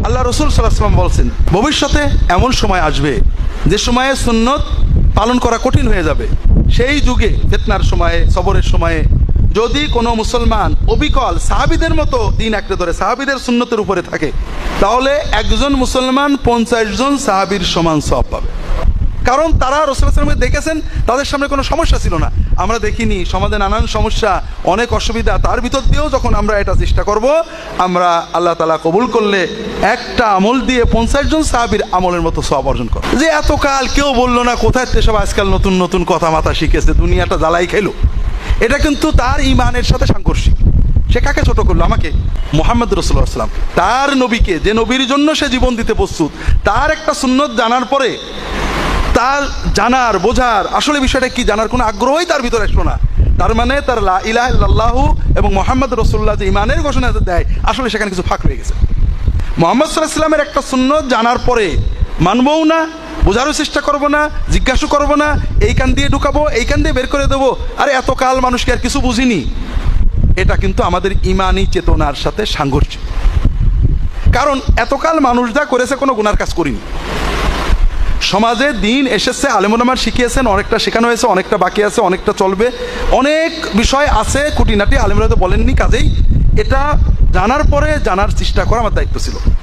আল্লাহ রসুল সাল্লাল্লাহু আলাইহি ওয়াসাল্লাম বলছেন, ভবিষ্যতে এমন সময় আসবে যে সময়ে সুন্নত পালন করা কঠিন হয়ে যাবে। সেই যুগে, ফিতনার সময়ে, সবরের সময়ে যদি কোনো মুসলমান অবিকল সাহাবীদের মতো দিন আঁকড়ে ধরে সাহাবীদের সুন্নতের উপরে থাকে, তাহলে একজন মুসলমান 50 জন সাহাবীর সমান সওয়াব পাবে। কারণ তারা রাসূলুল্লাহ সাল্লাল্লাহু আলাইহি ওয়াসাল্লামকে দেখেছেন, তাদের সামনে কোনো সমস্যা ছিল না। আমরা দেখিনি, সমাজে নানান সমস্যা, অনেক অসুবিধা, তার ভিতর দিয়েও যখন আমরা এটা চেষ্টা করব, আমরা আল্লাহ তাআলা কবুল করলে একটা আমল দিয়ে 50 জন সাহাবীর আমলের মতো সওয়াব অর্জন করব। যে এতকাল কেউ বললো না, কোথায় সব আজকাল নতুন নতুন কথা মাথা শিখেছে, দুনিয়াটা জ্বালাই খেলো, এটা কিন্তু তার ঈমানের সাথে সাংঘর্ষিক। সে কাকে ছোট করলো? আমাকে, মুহাম্মদ রাসূলুল্লাহ সাল্লাল্লাহু আলাইহি ওয়াসাল্লাম, তার নবীকে, যে নবীর জন্য সে জীবন দিতে প্রস্তুত, তার একটা সুন্নত জানার পরে তার জানার বোঝার আসলে বিষয়টা কি জানার কোনো আগ্রহই তার ভিতরে আসলো না। তার মানে তার লা ইলাহা ইল্লাল্লাহু এবং মুহাম্মদ রাসূলুল্লাহ যে ঈমানের ঘোষণা দেয়, আসলে সেখানে কিছু ফাঁক রয়ে গেছে। মুহাম্মদ সাল্লাল্লাহু আলাইহি ওয়াসাল্লামের একটা সুন্নত জানার পরে মানবও না, বোঝারও চেষ্টা করবো না, জিজ্ঞাসা করবো না, এই কান দিয়ে ঢুকাবো, এই কান দিয়ে বের করে দেবো, আরে এতকাল মানুষকে আর কিছু বুঝিনি, এটা কিন্তু আমাদের ঈমানি চেতনার সাথে সাংঘর্ষিক। কারণ এতকাল মানুষ যা করেছে কোনো গুনার কাজ করিনি। সমাজে দিন এসেছে, আলেম ওলামা শিখিয়েছেন, অনেকটা শেখানো হয়েছে, অনেকটা বাকি আছে, অনেকটা চলবে, অনেক বিষয় আছে খুঁটিনাটি আলেমরা তো বলেননি। কাজেই এটা জানার পরে জানার চেষ্টা করা আমার দায়িত্ব ছিল।